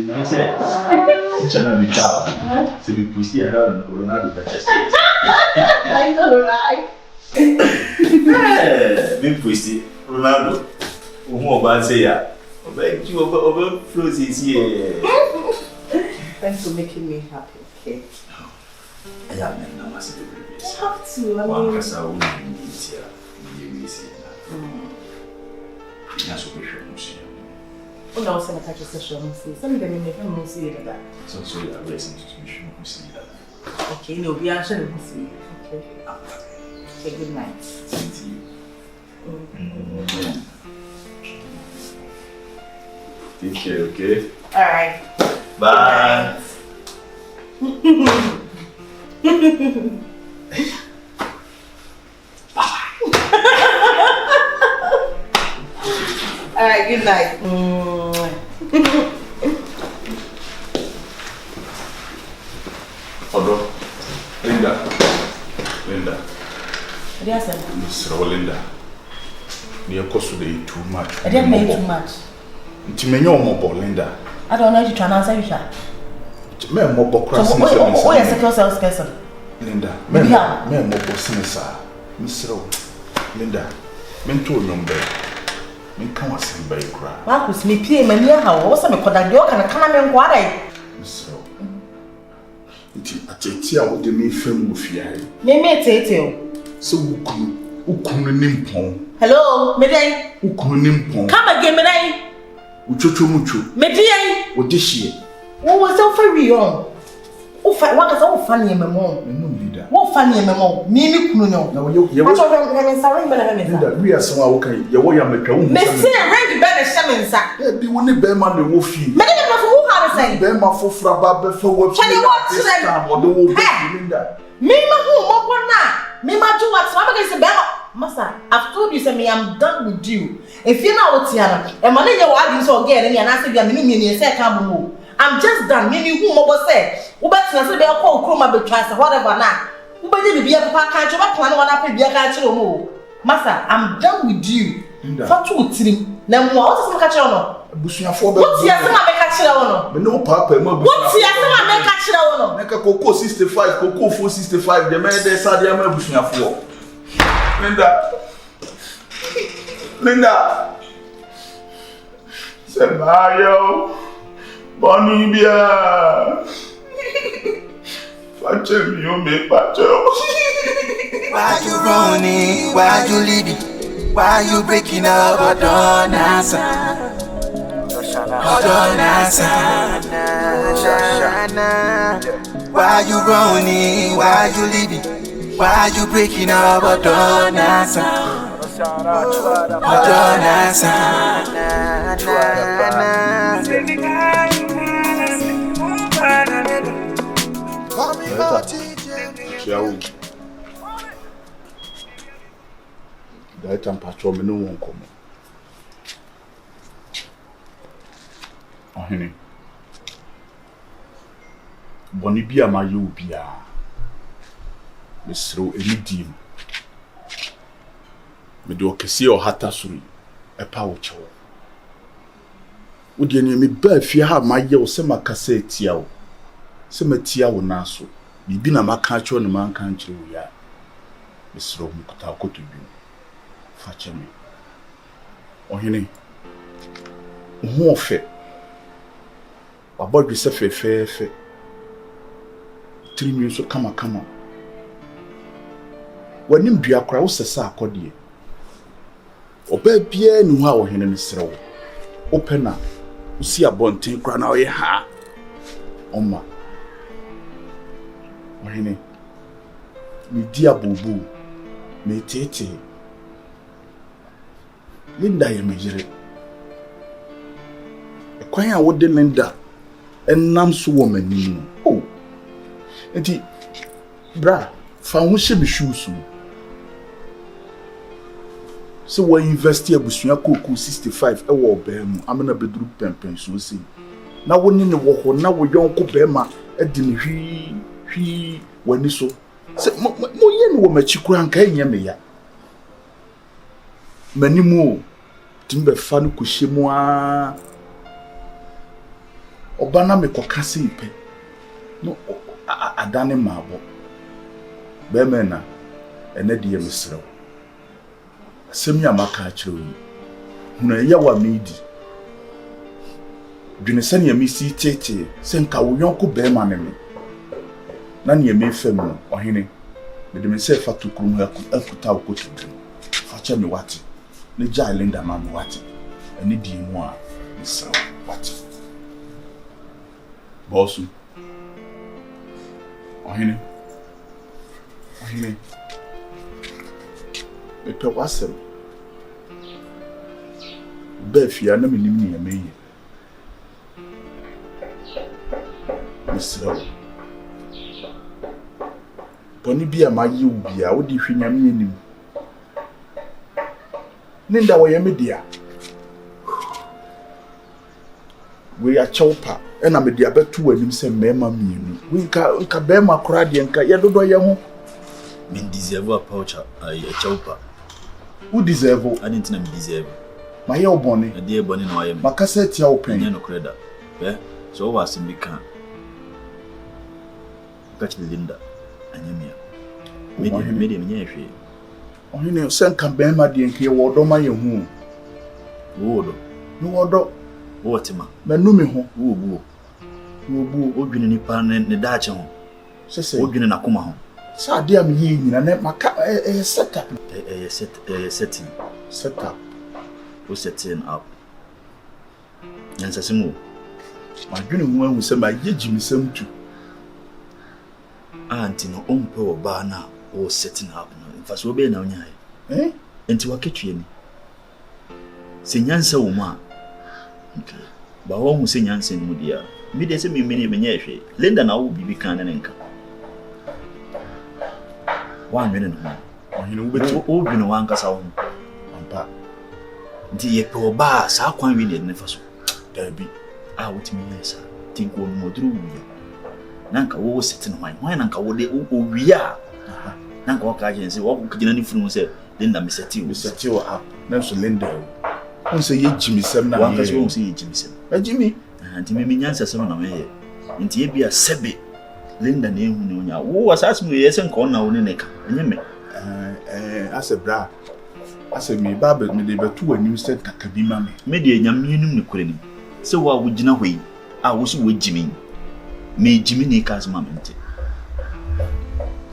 I said, "Chana mi chao." So we push it around Ronaldo Manchester. I know, right? We push it Ronaldo. Who about say ya? Over flows is here. Thanks for making me happy. Okay. I am now massive. You have to. I One mean, person will be here. You see. That's what we should see. oh no, some catch a session. Some of them in the family see that. So you are racing to see that. Okay, no, we are sure to see. Okay. Okay, good night. Thank you. Take care, okay? Alright. Bye. Alright, good night. Odo. Linda. What do you say? Miss Linda. You cost today too much. I didn't make too much. Timenyo mo Linda. I don't know if you try to answer you, sir. Me mo cross. Oh, yes, secure sales person. Linda. Me mo business. Miss Linda. Me to number. Me kan wasen ba ikura. Marcus, me pay me near how was me koda de o kana kana me nkwara. Miss Nti ateti a wo de me fam wo fiai. Me tete o. So ukunu nimpon. Hello, me dey. Ukunu nimpon. Come again, me dey. Uchocho mucho. Me dey. Wo de hie. Wo was so for we on. Wo fa wa ka so fa ne me mo. Me no leader. Wo fa ne me mo. Me kunu no. Na wo ye wo. Acho me sorry me na me sa. Leader, we aso a wo kan ye wo ya metwa wo. Me say ring be na hye me nsa. E bi wo ne be ma na wo fi. Me dey na for who ha say. Be ma fofra ba be fa wo fi. Chani what say? Wo de wo be Linda. Me ma hu mo bona. Me ma do what? I'm going to say be Master, I've told you, say me, I'm done with you. If you're not with Tiana, and my name is so again, and I say, I'm just done. Meaning, who mobile say, who better say, they'll call Chroma betrayal, whatever now. Who better be a papa country, what plan one up in the country more. Master, I'm done with you. For two, three. Now, what is my catcher on? What's your son make catcher on? No, Papa, what's your son make catcher on? Make a cocoa 65, cocoa 465, the man they said, they are bushing for. Linda. Say Mario. Bonnie Bia. Facem you me facem. Why you running? Why you leaving? Why you breaking up? I don't answer. I don't answer. Why you running? Why you leaving? Why you breaking up? I don't answer. I don't answer. That time patrol me no one come. Honey. Boni bia ma you bia. Mesro enidim. Me do kese o hata suri e pa wo chewo. Wo de ni me ba fie ha ma ye wo se makasa etia wo. Se matia wo na so. Bibi na maka chewo ne man kan kire wo ya. Mesro mu kuta koto bi. Fa cheme. Ohene. Ho ofe. Abodwi se fe. Trinwi so kama. Wanim dua kra wo sesa akode. Oba bia ni ho a wo hene ne srewo. Opena usi abonten kra na oye ha. Oma. Ohene. Mi dia bubu. Me tete. Linda ye mejire. Ekwan a wo de Linda enam so wo manim. Oh. Enti bra, fa ho hye bi shoes. So we invest here busua koku 65 e wo ba mu amena beduru pempen so si na woni ne wo ho na wo yonko ba ma e di ne hwi wani so se mo ye ne wo machi kura nka enye me ya manimu timbe fa no kohye mu a Obana me kokase ipe. No adane mabo. Bemena ene de yemsrew. Asemi amaka akiro yi. Huna ye wa medi. Dwene se ne yemisi tete se nka wo yonko bema ne me. Na ne yemefem no ohene. Me de me se fatu krum akuta wo kotutu. Fa che me wate. Ne ja Linda ma me wate. Ene di mu a misrew wate. Bosu. Ohene. Me pe wasem. Be fia na me nim ne yemeye. Misrew. Boni bia ma ye ubia wo di hwenyame enim. Ninda wo yeme dia. We ya chawpa ena me dia betu anim se mema mienu. We nka bema kora de nka ye dodo ye ho. Men deserve a pouch a chawpa. Who deserve? I didn't know me deserve. My ye obone. A dear bonny no I am. Makase tia open. No credit. Eh? So was in the can. Catch Linda. Anemia. Medium yefe. Ohene sen kan bema de nka ye wodo ma ye hu. Wodo. No wodo. Wotima. Menu me ho. Wo odwene nipa ne daache ho. Sese. Odwene na koma ho. Sa de am ye nyina ne maka setup. Setting. Setup. We setting up. Yansasimu. Ma dwene hu ahu se ma ye jimisem tu. Auntie no ompe oba na o setting up no. Infa so be na onya he. Enti waketwe ni. Se nyansa wo ma. Okay. Ba wo hu se nyansa ni mu dia. Mi de se mi menye ehwe. Linda na wo bibi kan ne nka. Wa nwene no. Ohene wo betu O bi no wan kasa wo. ampa. Nti ye pe oba sa kwan wi de ne fa so. Dabi. Ah wotimi yesa. Tinko no modru wi. Nanka wo setting no wan nanka wo de o wi a. Nanka wo ka agency wo kugina ni funu se Linda me seti wo up. Na so Linda. On se ye jimisem na. Wan kasa wo se ye jimisem. Jimi. Nti me nyansa sem na me ye. Nti e bia sebe Linda na ehu ne onya. Wo asase mu ye se nka ona wo ne neka. Enye me. Ase bra. Ase me baba me de betu anim se kakabi ma me. Me de nyame enum ne kure ni. Se wo a wo gina hoi. A wo so wo jimi. Me jimi ne ka asma me nti.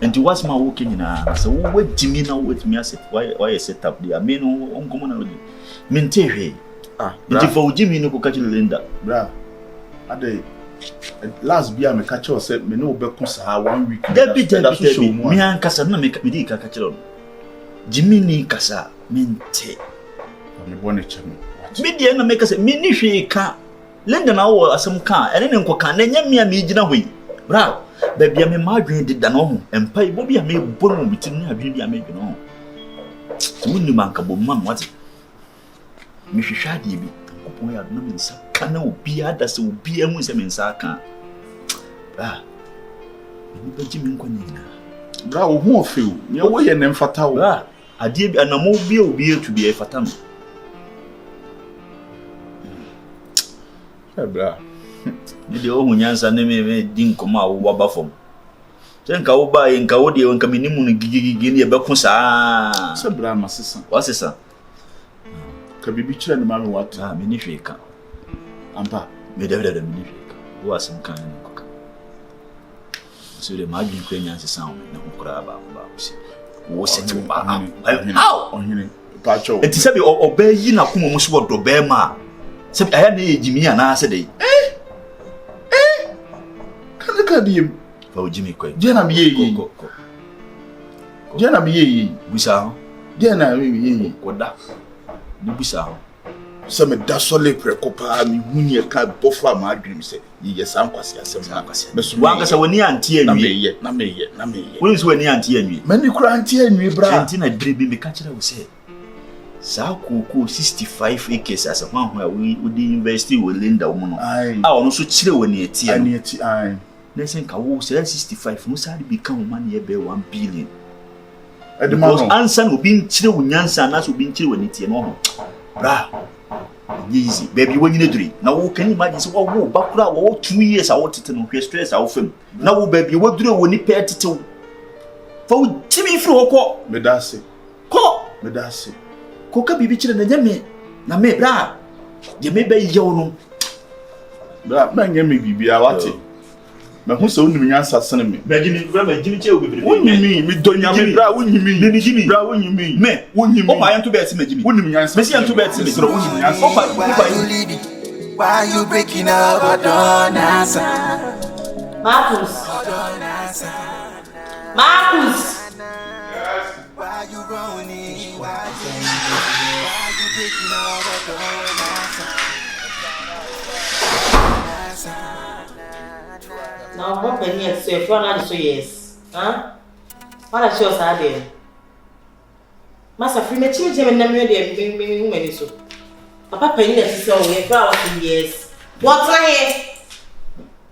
Nti wasma wo kenyina. Se wo jimi na wo timi ase. Why set up there? Me no onkomo na wo. Me nti hwe. Nti fa wo jimi ne ko ka chile Linda. Bra. Ade last bia me catch us me no be ko sa 1 week. Debi me an kasa na me di ka chile. Jimi ni kasa me nti. Me bone cheme. Me di na me kasa me ni hwe ka. Linda na wo asem ka ene ne nkoka na nya me gina hoi. Bra. Baby me madwen dida no ho. Empa ibo bia me bono bitim na adwen bia me dwen ho. Munni manka bo mam wate. Me hwehwa de bi. Kopon ya no me nsa kana obi ada se obi ahu se me nsa ka. Bra. Me ba jimi nkwanya ina. Bra wo hu ofew. Ye wo ye ne mfata wo. Bra. Ade bi anamo obi etu bi e fata no. Bra. Ni de o hunyansa ne me di nkoma wo waba fom. Se nka wo ba ye nka wo de nka menimu no gigigigi ne be ko saa. Se bra masesa. Wasesa. Ka bibi kire ne ma me wat. Me ni hwe ka. Ampa. Me de me ni hwe ka. Wo asem kan ne ko ka. So de ma gin kwanya nsesa wo na nkura ba si. Wo se ti ba. How? Ohene. Pa cho. Enti se bi oba yi na komo mu so do be ma. Se bi aya na ye jimi ana se de. Kadiem fa ojimi kwai jena mi ye jena mi ye busa ho jena mi ye koda du busa ho se me da sole prekopa mi hunye ka bofa ma adwim se ye san kwase asem na kwase me so wanga sa woni antie anwie na me ye woni so woni antie anwie mani kura antie anwie bra antie na drebi me ka kira wo se sa koko 65 acres asa ho a we di university we Linda wo no a ono so kire woni atie ai Nesen ka wo say 65 no sare bi ka wo man ye be 1 billion. Because ansa no bi nchire wo nyansa na so bi nchire wo nitie no ho. Bra. easy baby when you do now can you imagine so wo bakura wo 2 years awo tete no hwe stress awo fam na wo baby wo dure wo ni pe tete wo fa wo timi firi hokọ medase ko ka bibi kire na nyame na me bra ye me ba yew no bra ma nyame bibi a wate ma hu se onum nyansa sene me magini che wo bebere wonyimi mi do nyame bra wonyimi ni gimi bra wonyimi me wonyimi o ma yanto be ati magini wonyim nyansa me si yanto be ati me sere wonyim nyansa Why you breaking up? I don't answer. Marcus. Why you running? Why you breaking up? I don't answer. Now, what can you say? If you're not so yes, huh? What are you saying? Master, free me children and them ready. Me so. Papa penny that is so we for years. What's here?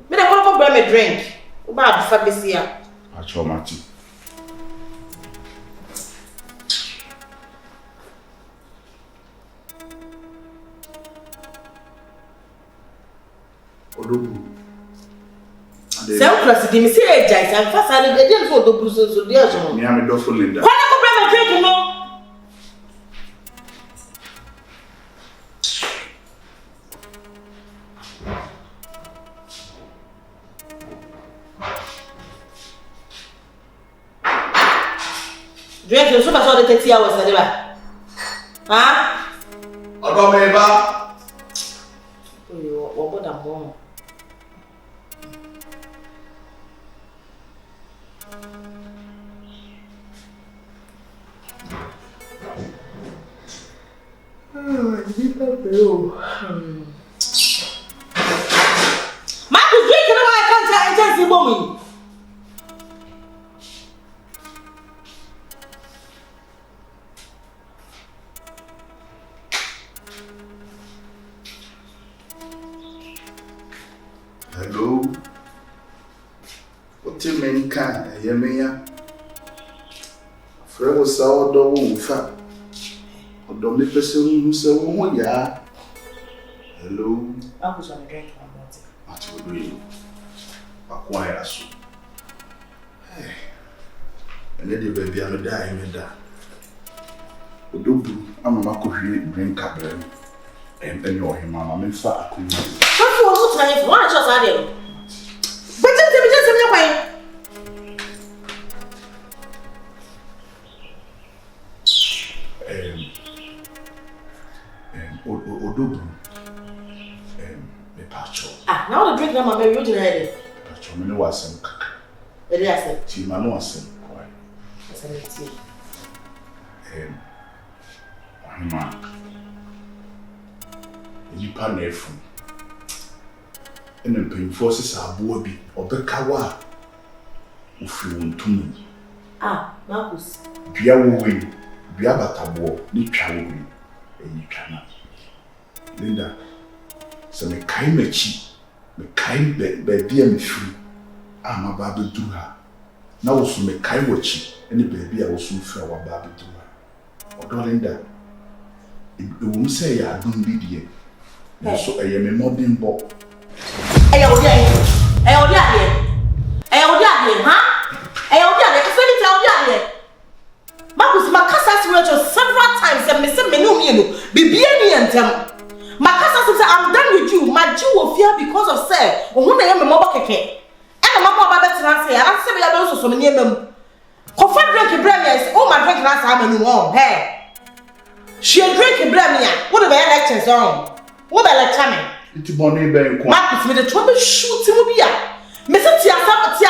Me dey go buy me drink. O ba fa besia. Acho mati. Odobu. Sem class di me say ejai am fa sa dey dey for odobu so dey aso. Me am do for Linda. Why go buy me drink no? Drink so pass all the 30 hours na dey ba. Huh? Odo me ba. Yo, what about that mom? Marcus, drink no I can't see mommy. Hello. What you mean can I hear me ya? Fred was our dog fa. Odo me person who say wo ya. Hello. I was on a drink about it. What you doing? Acquire so. Hey. And then the baby am die me da. Odobu amama ko hwe drink abram. Any or him mama me fa akunu. How for what time for one just added? But just me why? Odobu. Me pacho. Ah, now the drink na mama you dey ready. Pacho me no wasem kaka. Ready asem. Ti ma no wasem. Why? Asem ti. Ahima. Nipa na efu. Ene mpanyinfo sesa aboa bi obeka wa ofiri wontum. Ah, Marcus. Bia wo we, bia batabo ni twa wo we. Eyi twa na. Linda, se me kai machi, me kai be bia me firi. Ama ba be duru ha. Na wo so me kai wachi, ene baabi a wo so fira wa ba be duru ha. Odo Linda. Ewu se ya adun bi die. So eye me modern bo. Eya odi ade, ha? Eya odi ade, ka feli ta odi ade. Marcus makasa spiritual several times and me say me no me no. Bibia ni entem. Makasa say I'm done with you. My Jew will fear because of say. Ohun na ye me mobo keke. E na mama ba betina say, I say be ya be so me niam. Kofa drink brem yes, oh my drink na sa manu on. Hey. She drink brem ya. What the lectures on? What the lecture me? Iti boni be nko. Marcus me the trouble shoot him bi ya. Me say tia me na ti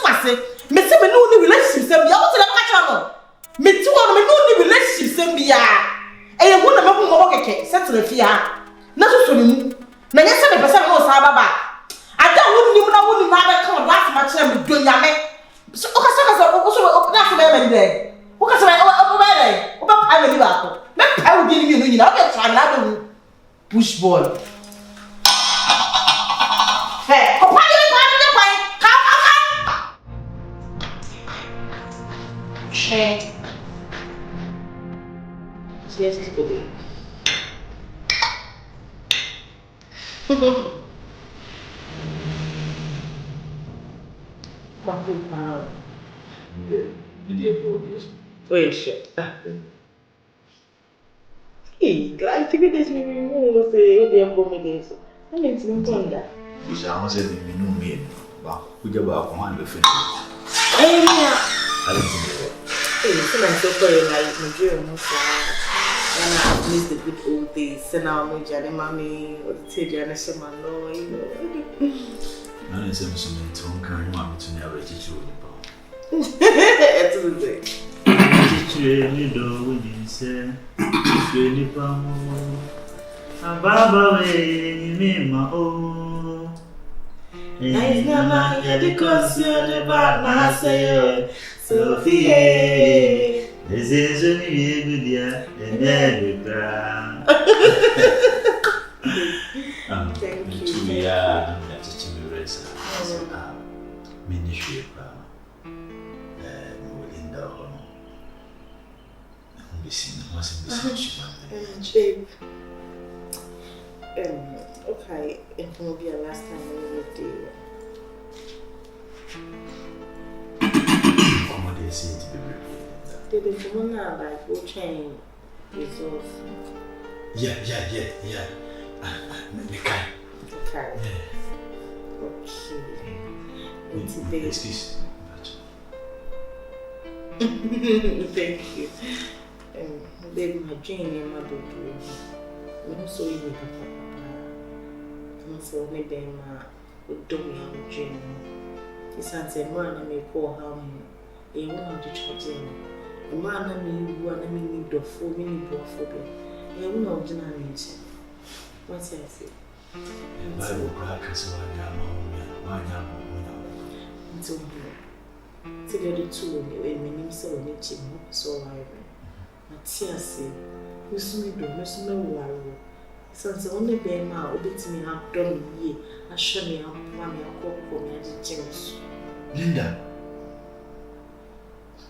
mase. Me say me no ni relationship sem ya. What the catch on? Me ti won me no ni relationship sem bi ya. E ye hu na me hu mo keke settle fi ha. Na so ni mu. Na nya se me pese me no sa baba. Ada hu ni mu na ba kan last match na me do nyame. So o ka so na so be me dey. O ka so be o be dey. O ba pa me ni ba ko. Me pa wo bi ni no nyina. O be try na do push ball. Hey, come on. Hey. Yes, to go. Wait, shit. Hey, like, take this me, no, say, they are going to this. I need to know that. You sound as if you know me. But we get about 100 feet. Hey, yeah. I don't think so. Hey, so I'm so sorry, like, my dream was and I miss the good old days. And now I'm Johnny Mommy, or the Teddy and Shema, no, you know. I didn't say something to encourage mommy to never teach you. It's the day. Teach you, we didn't say, really, Baba, me, my own. Nice, Nana, you're the concern about my say, Sophia. This is only a good year, and then we cry. Thank you. We are teaching the rest. Ministry of Melinda. Babe. Okay, it will be a last time we were there. What do you say to be Did the woman now like will change results? Yeah. Okay. Okay. Okay. Excuse me. Thank you. Baby, my dream, my baby. I'm so you with papa. I'm so maybe my don't dream. It's not a man I may call him. A woman to charge him. A man I mean, one I mean, need of 4 minutes of phobia. A woman of general nature. What's I say? Bible practice one until together two and many so nature, so I Matias, Miss Middle, Miss Mewaro. Since only bear my obit me have done ye, I show me how mommy or cook for me as James. Linda,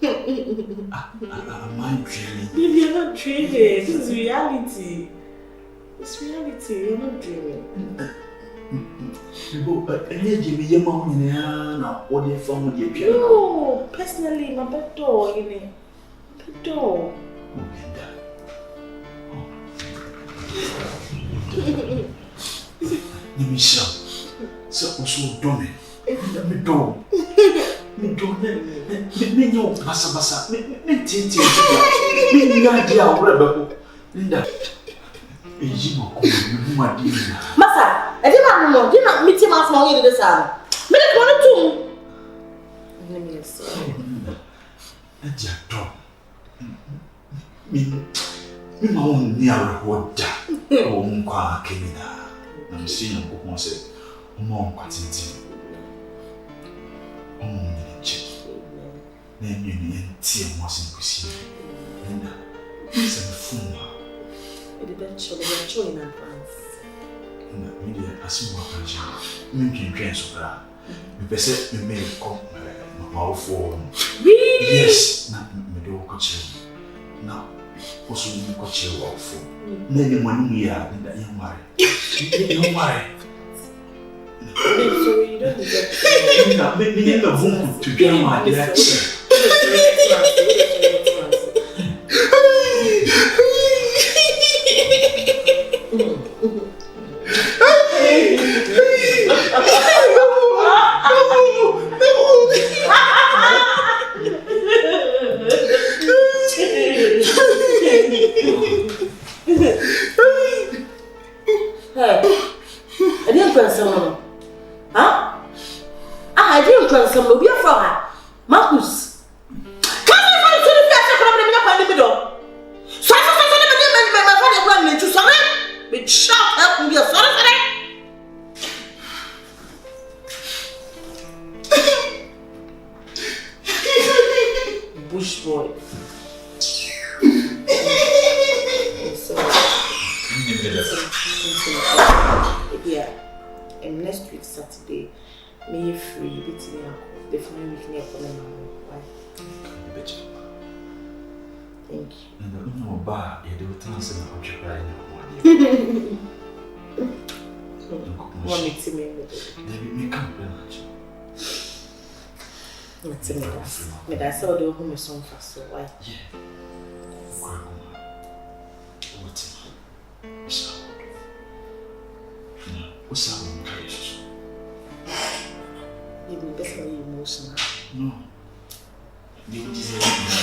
am I dreaming? Baby, you're not dreaming. This is reality. It's reality. You're not dreaming. No, personally, my bed door, you know. Bed door. Oh, Linda. Let me show. So, dummy. Let me go. Me no basa. Me titi. Me idea whatever. Linda. Masa, I did not meet him as long in the sun. But I wanted to. Let me see. That's your dog. Me my own near water. Oh, Mqua Kenida. I'm seeing a book once. Mom, what's in Name you tea was in Pussy. Linda, it's a fool. It didn't show in advance. Media, as soon as you can drink so you better you may come my phone. Yes, not me do coach. Now, also you coach your phone. Many one year in the young married. Young married. So you don't deserve maybe in the room to get my direction. I didn't cry someone. Huh? I didn't cry someone. We'll be a fire. Marcus. Can't I find you the first problem in the middle? So I said, my father ran into something. But shut up and be a sorry for that. Bush boy. Yeah, and next week Saturday, may you free between the family week near Why? Thank you. And no bar, you do transfer the right now. What makes me? Me come back. I saw the home is on fast, so why? Yeah. What's up? You be best emotional. No. You just